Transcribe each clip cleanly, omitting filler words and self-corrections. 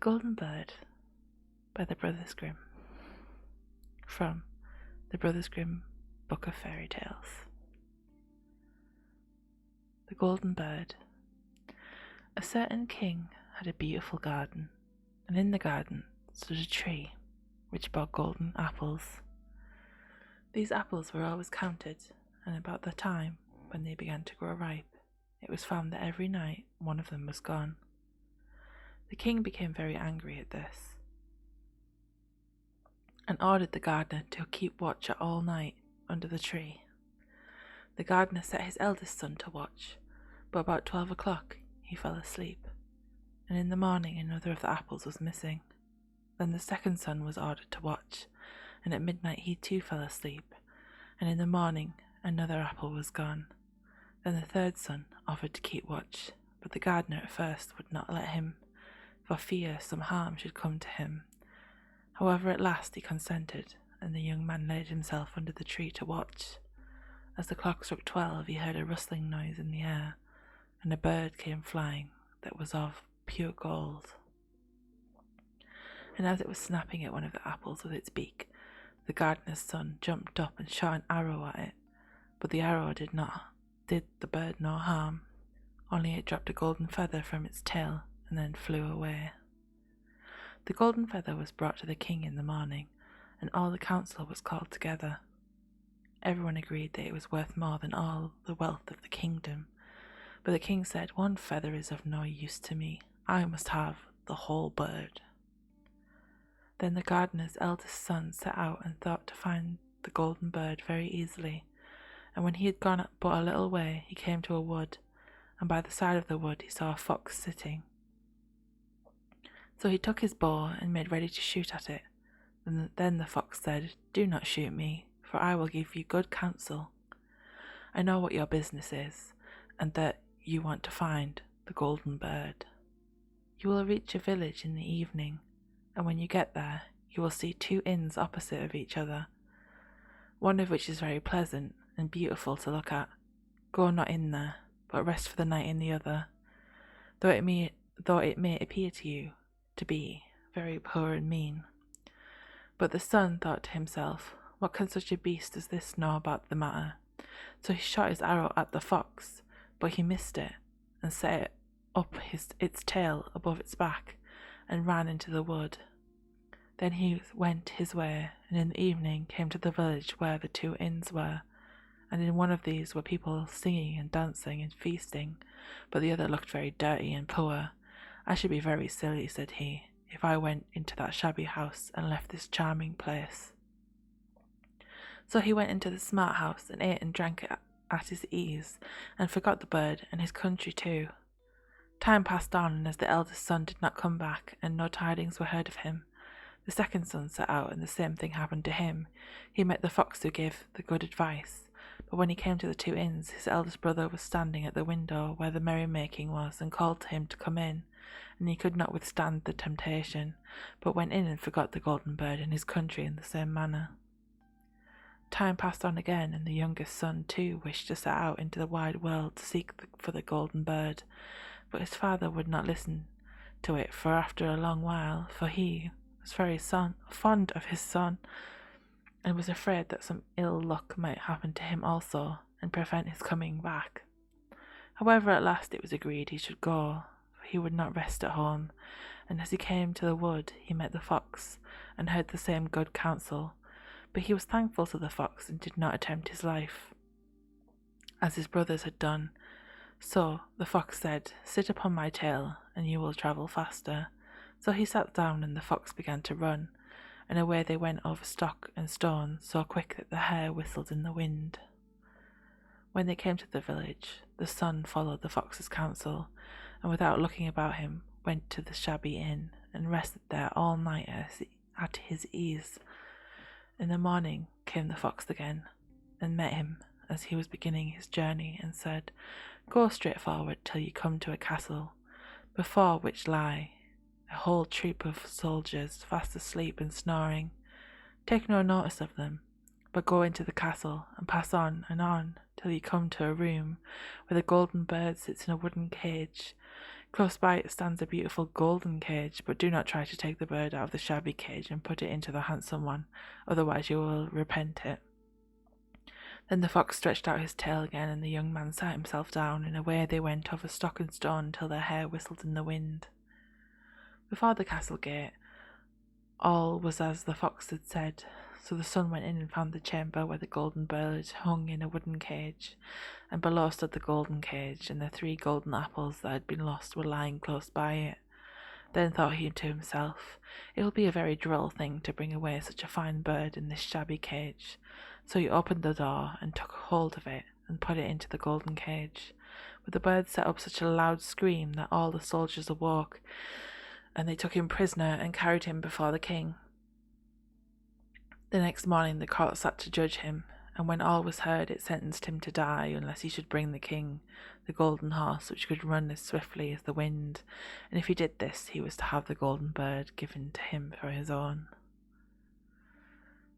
The Golden Bird by the Brothers Grimm, from the Brothers Grimm Book of Fairy Tales. The Golden Bird. A certain king had a beautiful garden, and in the garden stood a tree which bore golden apples. These apples were always counted, and about the time when they began to grow ripe, it was found that every night one of them was gone. The king became very angry at this, and ordered the gardener to keep watch all night under the tree. The gardener set his eldest son to watch, but about 12 o'clock he fell asleep, and in the morning another of the apples was missing. Then the second son was ordered to watch, and at midnight he too fell asleep, and in the morning another apple was gone. Then the third son offered to keep watch, but the gardener at first would not let him, for fear some harm should come to him. However, at last he consented, and the young man laid himself under the tree to watch. As the clock struck 12, he heard a rustling noise in the air, and a bird came flying that was of pure gold. And as it was snapping at one of the apples with its beak, the gardener's son jumped up and shot an arrow at it, but the arrow did the bird no harm, only it dropped a golden feather from its tail and then flew away. The golden feather was brought to the king in the morning, and all the council was called together. Everyone agreed that it was worth more than all the wealth of the kingdom, but the king said, "One feather is of no use to me. I must have the whole bird." Then the gardener's eldest son set out and thought to find the golden bird very easily, and when he had gone but a little way, he came to a wood, and by the side of the wood he saw a fox sitting. So he took his bow and made ready to shoot at it. Then the fox said, "Do not shoot me, for I will give you good counsel. I know what your business is, and that you want to find the golden bird. You will reach a village in the evening, and when you get there, you will see 2 inns opposite of each other, one of which is very pleasant and beautiful to look at. Go not in there, but rest for the night in the other, though it may appear to you to be very poor and mean." But the son thought to himself, "What can such a beast as this know about the matter?" So he shot his arrow at the fox, but he missed it, and set up its tail above its back, and ran into the wood. Then he went his way, and in the evening came to the village where the 2 inns were, and in one of these were people singing and dancing and feasting, but the other looked very dirty and poor. "I should be very silly," said he, "if I went into that shabby house and left this charming place." So he went into the smart house and ate and drank at his ease, and forgot the bird and his country too. Time passed on, and as the eldest son did not come back, and no tidings were heard of him, the second son set out, and the same thing happened to him. He met the fox who gave the good advice, but when he came to the 2 inns, his eldest brother was standing at the window where the merrymaking was, and called to him to come in, and he could not withstand the temptation, but went in and forgot the golden bird and his country in the same manner. Time passed on again, and the youngest son too wished to set out into the wide world to seek for the golden bird, but his father would not listen to it for after a long while, for he was very fond of his son, and was afraid that some ill luck might happen to him also, and prevent his coming back. However, at last it was agreed he should go, for he would not rest at home, and as he came to the wood he met the fox, and heard the same good counsel, but he was thankful to the fox, and did not attempt his life, as his brothers had done. So the fox said, "Sit upon my tail, and you will travel faster." So he sat down, and the fox began to run, and away they went over stock and stone, so quick that the hair whistled in the wind. When they came to the village, the son followed the fox's counsel, and without looking about him went to the shabby inn, and rested there all night at his ease. In the morning came the fox again, and met him as he was beginning his journey, and said, "Go straight forward till you come to a castle, before which lie a whole troop of soldiers fast asleep and snoring. Take no notice of them, but go into the castle, and pass on and on till you come to a room where the golden bird sits in a wooden cage. Close by it stands a beautiful golden cage, but do not try to take the bird out of the shabby cage and put it into the handsome one, otherwise you will repent it." Then the fox stretched out his tail again, and the young man sat himself down, and away they went over stock and stone till their hair whistled in the wind. Before the castle gate, all was as the fox had said, so the son went in and found the chamber where the golden bird hung in a wooden cage, and below stood the golden cage, and the 3 golden apples that had been lost were lying close by it. Then thought he to himself, "It will be a very droll thing to bring away such a fine bird in this shabby cage." So he opened the door and took hold of it and put it into the golden cage. But the bird set up such a loud scream that all the soldiers awoke, and they took him prisoner and carried him before the king. The next morning the court sat to judge him, and when all was heard it sentenced him to die unless he should bring the king the golden horse which could run as swiftly as the wind, and if he did this he was to have the golden bird given to him for his own.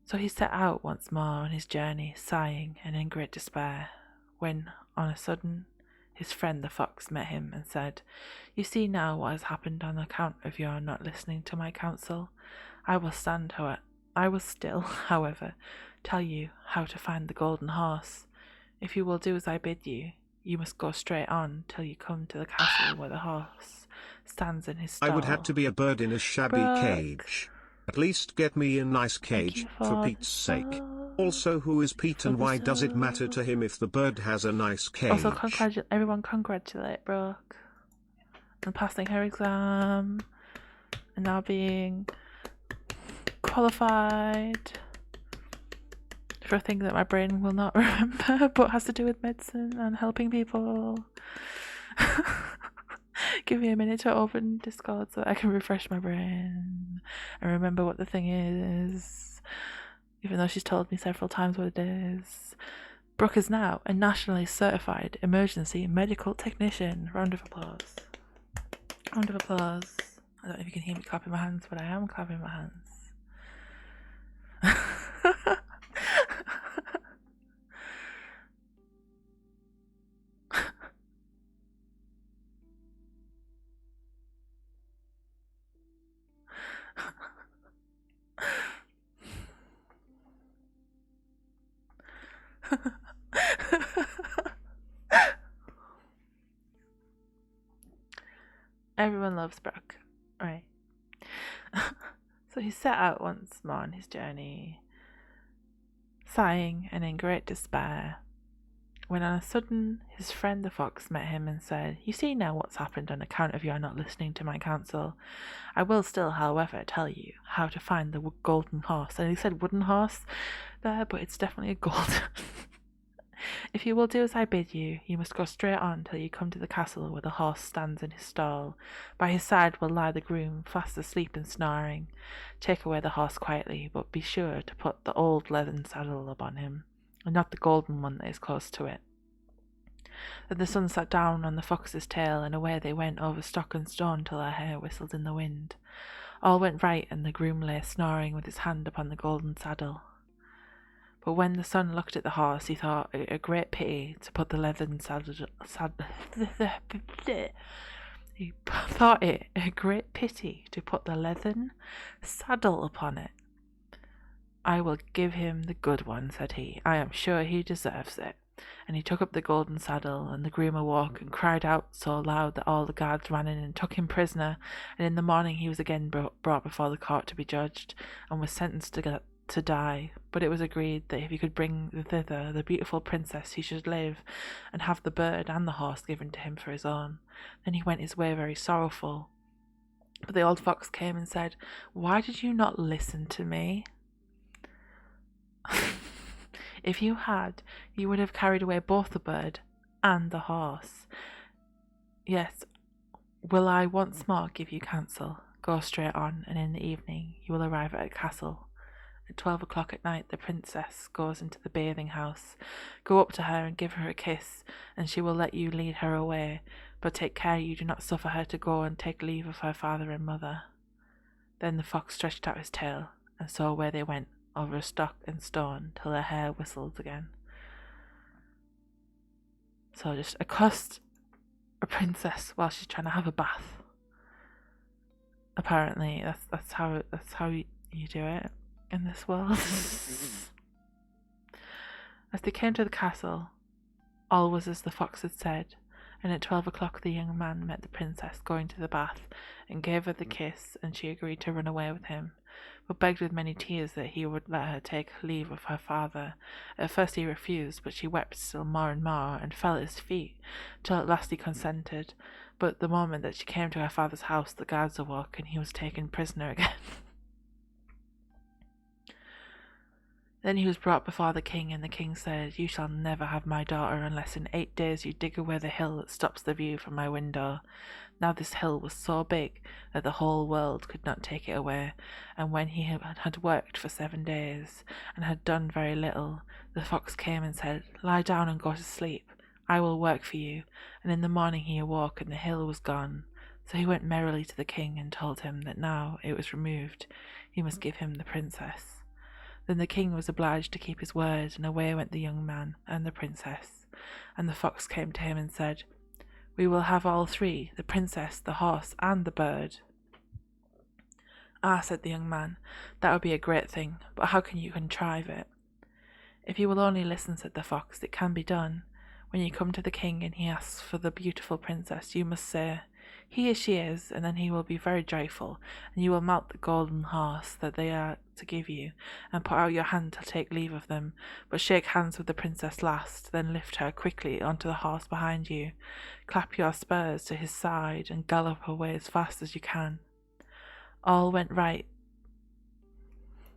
So he set out once more on his journey, sighing and in great despair, when on a sudden his friend the fox met him and said, "You see now what has happened on account of your not listening to my counsel. I will still, however, tell you how to find the golden horse. If you will do as I bid you, you must go straight on till you come to the castle where the horse stands in his stall." I would have to be a bird in a shabby cage. At least get me a nice cage, for Pete's sake. Also, who is Pete and why does it matter to him if the bird has a nice cage? Also, everyone congratulate Brooke on passing her exam and now being qualified for a thing that my brain will not remember, but has to do with medicine and helping people. Give me a minute to open Discord so I can refresh my brain and remember what the thing is, even though she's told me several times what it is. Brooke is now a nationally certified emergency medical technician. Round of applause. Round of applause. I don't know if you can hear me clapping my hands, but I am clapping my hands. Everyone loves Brooke, right? So he set out once more on his journey, sighing and in great despair, when on a sudden his friend the fox met him and said, "You see now what's happened on account of your not listening to my counsel. I will still, however, tell you how to find the golden horse." And he said wooden horse there, but it's definitely a golden. "If you will do as I bid you, you must go straight on till you come to the castle where the horse stands in his stall. By his side will lie the groom, fast asleep and snoring. Take away the horse quietly, but be sure to put the old leathern saddle upon him, and not the golden one that is close to it." Then the son sat down on the fox's tail, and away they went over stock and stone till their hair whistled in the wind. All went right, and the groom lay snoring with his hand upon the golden saddle. But when the son looked at the horse, he thought it a great pity to put the leathern saddle. He thought it a great pity to put the leathern saddle upon it. "I will give him the good one," said he. "I am sure he deserves it." And he took up the golden saddle, and the groom awoke and cried out so loud that all the guards ran in and took him prisoner. And in the morning he was again brought before the court to be judged, and was sentenced to die. But it was agreed that if he could bring thither the beautiful princess, he should live, and have the bird and the horse given to him for his own. Then he went his way very sorrowful. But the old fox came and said, "Why did you not listen to me? If you had, you would have carried away both the bird and the horse. Yes, will I once more give you counsel? Go straight on, and in the evening you will arrive at a castle. At 12 o'clock at night the princess goes into the bathing house. Go up to her and give her a kiss, and she will let you lead her away, but take care you do not suffer her to go and take leave of her father and mother." Then the fox stretched out his tail, and so away they went over stock and stone till their hair whistled again. So just accost a princess while she's trying to have a bath. Apparently, that's how you do it in this world. As they came to the castle, all was as the fox had said, and at 12 o'clock the young man met the princess going to the bath, and gave her the kiss, and she agreed to run away with him, but begged with many tears that he would let her take leave of her father. At first he refused, but she wept still more and more, and fell at his feet, till at last he consented. But the moment that she came to her father's house, the guards awoke, and he was taken prisoner again. Then he was brought before the king, and the king said, "You shall never have my daughter unless in 8 days you dig away the hill that stops the view from my window." Now this hill was so big that the whole world could not take it away, and when he had worked for 7 days, and had done very little, the fox came and said, "Lie down and go to sleep. I will work for you." And in the morning he awoke, and the hill was gone. So he went merrily to the king, and told him that now it was removed, he must give him the princess. Then the king was obliged to keep his word, and away went the young man and the princess. And the fox came to him and said, "We will have all three, the princess, the horse, and the bird." "Ah," said the young man, "that would be a great thing, but how can you contrive it?" "If you will only listen," said the fox, "it can be done. When you come to the king and he asks for the beautiful princess, you must say, 'Here she is,' and then he will be very joyful, and you will mount the golden horse that they are to give you, and put out your hand to take leave of them, but shake hands with the princess last, then lift her quickly onto the horse behind you, clap your spurs to his side, and gallop away as fast as you can." All went right.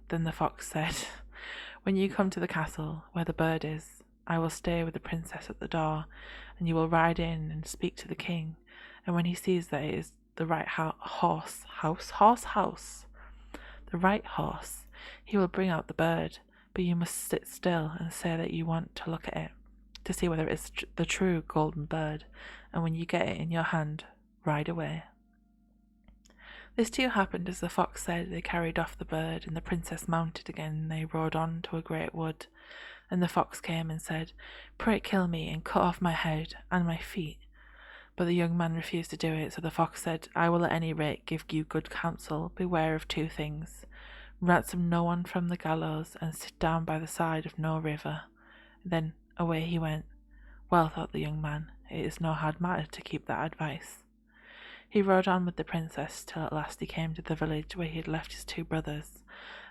Then the fox said, "When you come to the castle where the bird is, I will stay with the princess at the door, and you will ride in and speak to the king, and when he sees that it is the right horse, the right horse, he will bring out the bird, but you must sit still and say that you want to look at it, to see whether it's the true golden bird, and when you get it in your hand, ride away." This too happened as the fox said. They carried off the bird, and the princess mounted again, and they rode on to a great wood. And the fox came and said, "Pray kill me, and cut off my head and my feet." But the young man refused to do it, so the fox said, "I will at any rate give you good counsel. Beware of 2 things. Ransom no one from the gallows, and sit down by the side of no river." Then away he went. Well, thought the young man, it is no hard matter to keep that advice. He rode on with the princess till at last he came to the village where he had left his 2 brothers,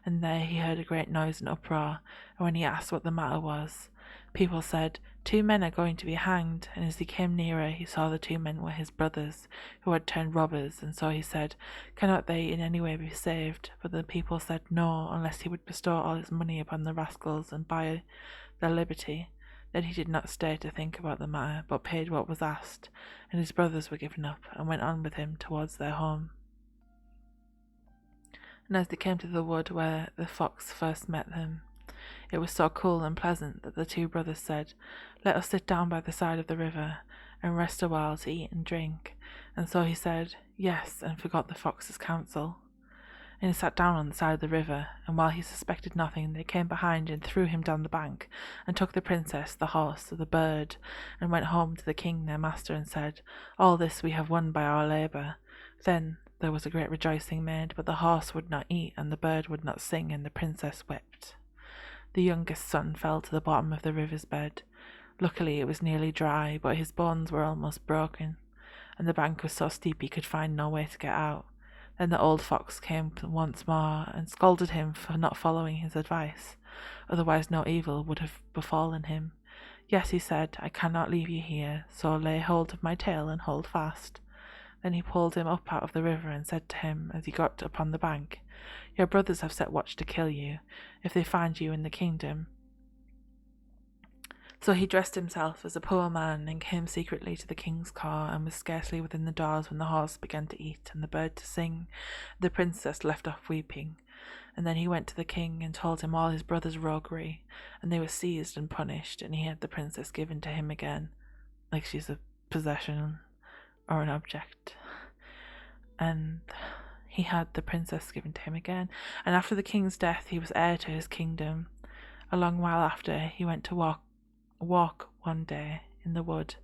and there he heard a great noise and uproar, and when he asked what the matter was, people said, "2 men are going to be hanged," and as he came nearer he saw the 2 men were his brothers, who had turned robbers, and so he said, "Cannot they in any way be saved?" But the people said no, unless he would bestow all his money upon the rascals and buy their liberty. Then he did not stay to think about the matter, but paid what was asked, and his brothers were given up, and went on with him towards their home. And as they came to the wood where the fox first met them, it was so cool and pleasant that the 2 brothers said, "Let us sit down by the side of the river, and rest a while to eat and drink." And so he said, "Yes," and forgot the fox's counsel. And he sat down on the side of the river, and while he suspected nothing, they came behind and threw him down the bank, and took the princess, the horse, the bird, and went home to the king their master, and said, "All this we have won by our labour." Then there was a great rejoicing made, but the horse would not eat, and the bird would not sing, and the princess wept. The youngest son fell to the bottom of the river's bed. Luckily it was nearly dry, but his bones were almost broken, and the bank was so steep he could find no way to get out. Then the old fox came once more, and scolded him for not following his advice, otherwise no evil would have befallen him. "Yes," he said, "I cannot leave you here, so lay hold of my tail and hold fast." Then he pulled him up out of the river, and said to him, as he got upon the bank, "Your brothers have set watch to kill you, if they find you in the kingdom." So he dressed himself as a poor man, and came secretly to the king's car, and was scarcely within the doors when the horse began to eat, and the bird to sing. The princess left off weeping, and then he went to the king, and told him all his brother's roguery, and they were seized and punished, and he had the princess given to him again, like she's a possession or an object. And he had the princess given to him again, and after the king's death he was heir to his kingdom. A long while after, he went to walk one day in the wood,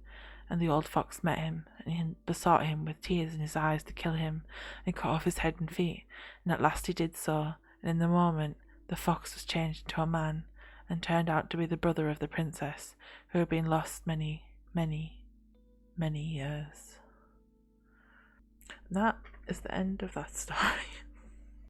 and the old fox met him, and besought him with tears in his eyes to kill him and cut off his head and feet, and at last he did so, and in the moment the fox was changed into a man and turned out to be the brother of the princess, who had been lost many, many, many years. And that is the end of that story.